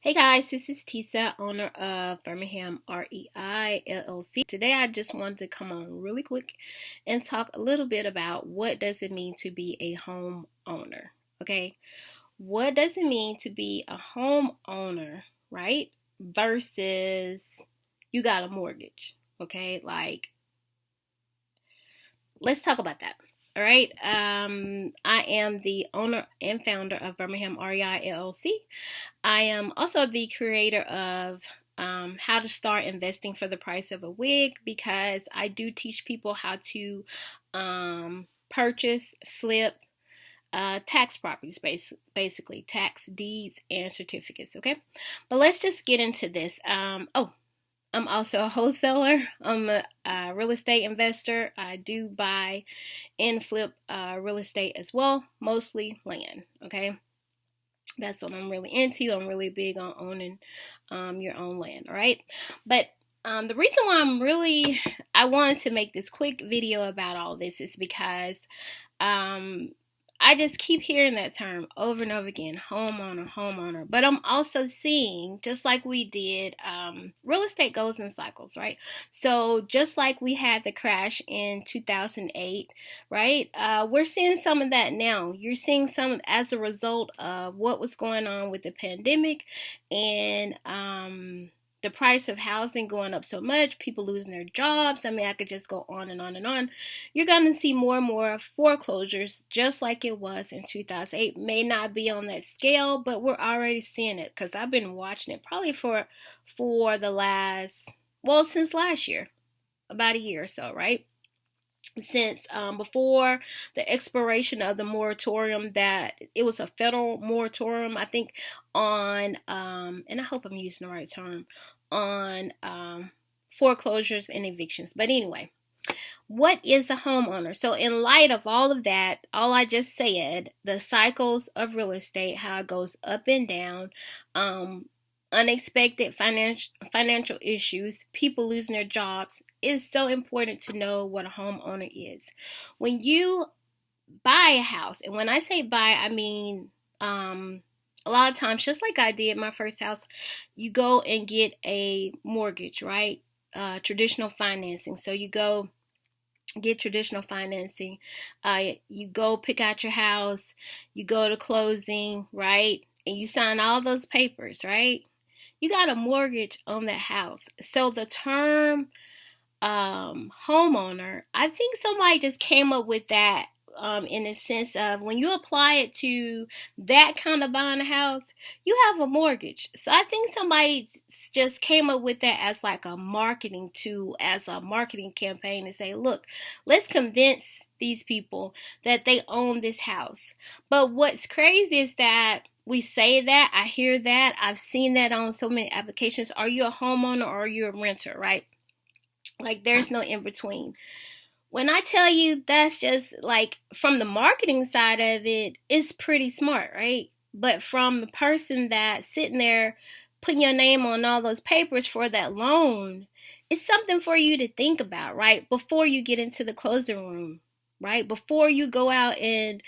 Hey guys, this is Tisa, owner of Birmingham REI LLC. Today I just wanted to come on really quick and talk a little bit about what does it mean to be a homeowner. Okay? What does it mean to be a homeowner, right? Versus you got a mortgage. Okay? Let's talk about that. All right. I am the owner and founder of Birmingham REI LLC. I am also the creator of how to start investing for the price of a wig, because I do teach people how to purchase, flip, tax properties, basically tax deeds and certificates. Okay, but let's just get into this. I'm also a wholesaler. I'm a real estate investor. I do buy and flip real estate as well, mostly land. Okay, that's what I'm really into. I'm really big on owning your own land. All right, but the reason why I wanted to make this quick video about all this is because um, I just keep hearing that term over and over again, homeowner, homeowner. But I'm also seeing, just like we did, real estate goes in cycles, right? So just like we had the crash in 2008, right? We're seeing some of that now. You're seeing some as a result of what was going on with the pandemic and the price of housing going up so much, people losing their jobs. I mean, I could just go on and on and on. You're going to see more and more foreclosures, just like it was in 2008. May not be on that scale, but we're already seeing it, because I've been watching it probably for the since last year, about a year or so, right? Since before the expiration of the moratorium, that it was a federal moratorium, I think, on and I hope I'm using the right term, on foreclosures and evictions. But anyway, what is a homeowner? So in light of all of that, all I just said, the cycles of real estate, how it goes up and down, unexpected financial issues, people losing their jobs, it's so important to know what a homeowner is. When you buy a house, and when I say buy, I mean a lot of times, just like I did my first house, you go and get a mortgage, right? Traditional financing. So you go get traditional financing. You go pick out your house, you go to closing, right? And you sign all those papers, right? You got a mortgage on that house. So the term homeowner, I think somebody just came up with that in the sense of, when you apply it to that kind of buying a house, you have a mortgage. So I think somebody just came up with that as like a marketing tool, as a marketing campaign, to say, look, let's convince these people that they own this house. But what's crazy is that we say that, I hear that, I've seen that on so many applications. Are you a homeowner or are you a renter, right? Like, there's no in between. When I tell you, that's just like, from the marketing side of it, it's pretty smart, right? But from the person that's sitting there putting your name on all those papers for that loan, it's something for you to think about, right? Before you get into the closing room, right? Before you go out and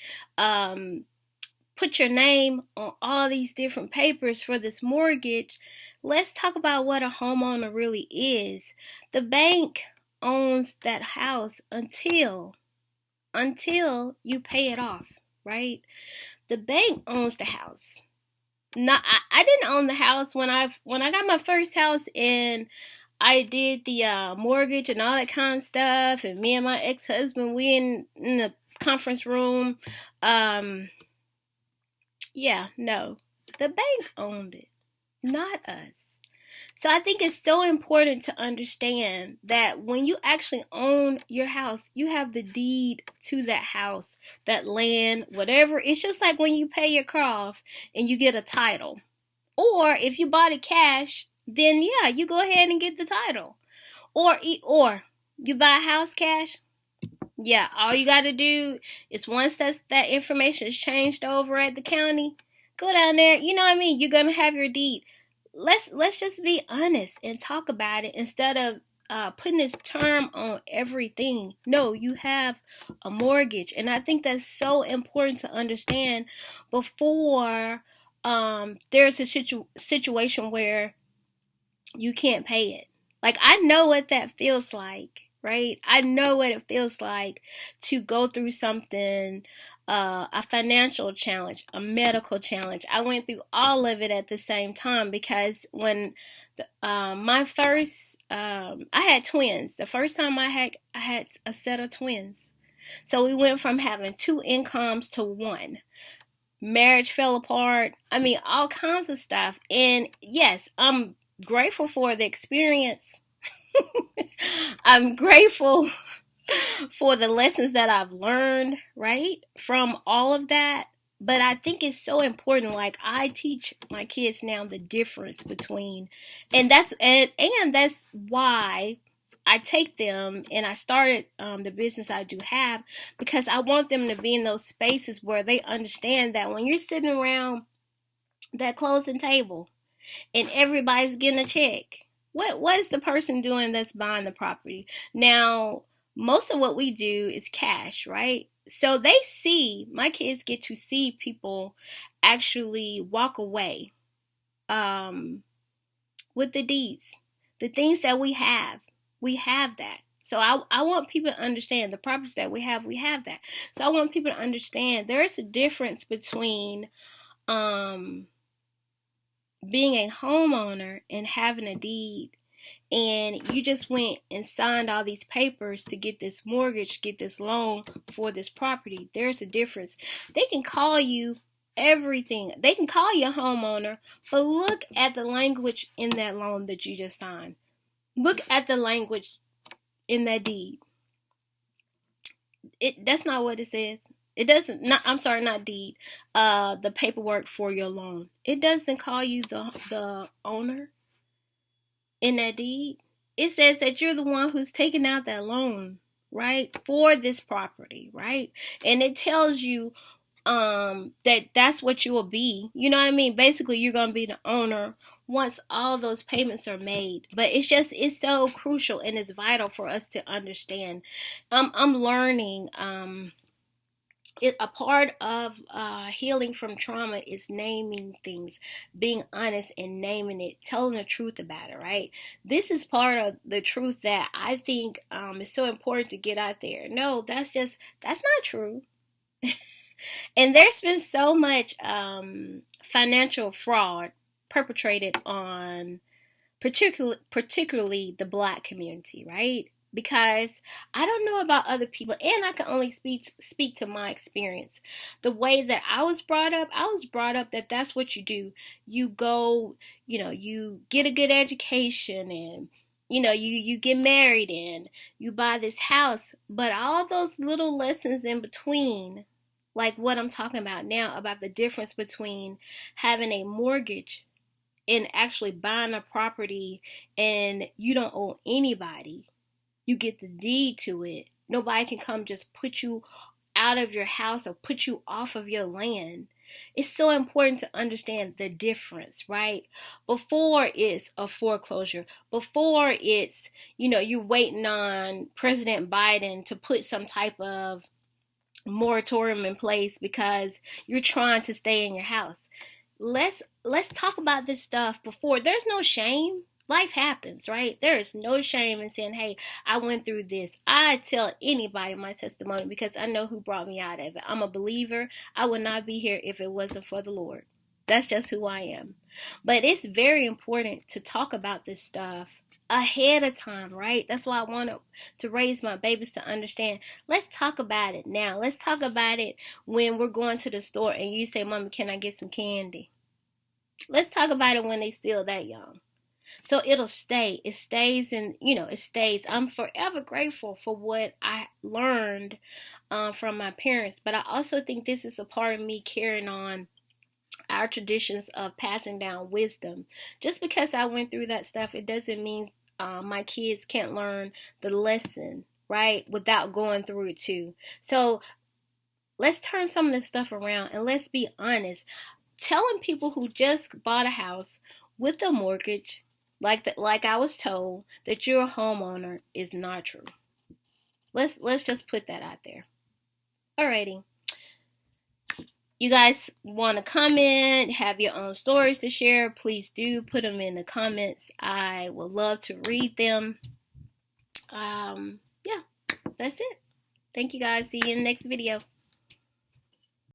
put your name on all these different papers for this mortgage, let's talk about what a homeowner really is. The bank owns that house until you pay it off, right? The bank owns the house. Not, I didn't own the house when I got my first house, and I did the mortgage and all that kind of stuff, and me and my ex-husband, we in the conference room. Yeah, no. The bank owned it, not us. So I think it's so important to understand that when you actually own your house, you have the deed to that house, that land, whatever. It's just like when you pay your car off and you get a title. Or if you bought it cash, then yeah, you go ahead and get the title. Or you buy a house cash. Yeah, all you got to do is, once that information is changed over at the county, go down there. You know what I mean? You're gonna have your deed. Let's just be honest and talk about it, instead of putting this term on everything. No, you have a mortgage, and I think that's so important to understand before there's a situation where you can't pay it. Like, I know what that feels like, right? I know what it feels like to go through something, a financial challenge, a medical challenge. I went through all of it at the same time because when my first, I had twins. The first time I had a set of twins. So we went from having 2 incomes to 1. Marriage fell apart. I mean, all kinds of stuff. And yes, I'm grateful for the experience. I'm grateful for the lessons that I've learned, right, from all of that. But I think it's so important. Like, I teach my kids now the difference between, and that's why I take them and I started the business I do have, because I want them to be in those spaces where they understand that when you're sitting around that closing table and everybody's getting a check, what is the person doing that's buying the property? Now, most of what we do is cash, right? So my kids get to see people actually walk away with the deeds, the things that we have. We have that. So I want people to understand the properties that we have that. So I want people to understand there's a difference between being a homeowner and having a deed, and you just went and signed all these papers to get this mortgage, get this loan for this property. There's a difference. They can call you everything. They can call you a homeowner, but look at the language in that loan that you just signed. Look at the language in that deed. That's not what it says. It doesn't. Not deed. The paperwork for your loan. It doesn't call you the owner in that deed. It says that you're the one who's taking out that loan, right, for this property, right? And it tells you that's what you will be. You know what I mean? Basically, you're gonna be the owner once all those payments are made. But it's so crucial and it's vital for us to understand. I'm learning. A part of healing from trauma is naming things, being honest and naming it, telling the truth about it, right? This is part of the truth that I think is so important to get out there. No, that's not true. And there's been so much financial fraud perpetrated on particularly the Black community, right? Because I don't know about other people, and I can only speak to my experience. The way that I was brought up that that's what you do. You go, you get a good education, and you get married, and you buy this house. But all those little lessons in between, like what I'm talking about now, about the difference between having a mortgage and actually buying a property, and you don't owe anybody. You get the deed to it. Nobody can come just put you out of your house or put you off of your land. It's so important to understand the difference, right? Before it's a foreclosure, before it's, you're waiting on President Biden to put some type of moratorium in place because you're trying to stay in your house. Let's talk about this stuff before. There's no shame. Life happens, right? There is no shame in saying, hey, I went through this. I tell anybody my testimony because I know who brought me out of it. I'm a believer. I would not be here if it wasn't for the Lord. That's just who I am. But it's very important to talk about this stuff ahead of time, right? That's why I want to raise my babies to understand. Let's talk about it now. Let's talk about it when we're going to the store and you say, Mommy, can I get some candy? Let's talk about it when they still that young. So it'll stay. It stays, and it stays. I'm forever grateful for what I learned from my parents, but I also think this is a part of me carrying on our traditions of passing down wisdom. Just because I went through that stuff, it doesn't mean my kids can't learn the lesson, right, without going through it too. So let's turn some of this stuff around and let's be honest. Telling people who just bought a house with a mortgage, like I was told, that you're a homeowner is not true. Let's just put that out there. Alrighty. you guys want to comment, have your own stories to share, please do put them in the comments. I would love to read them. Yeah, that's it. Thank you guys. See you in the next video.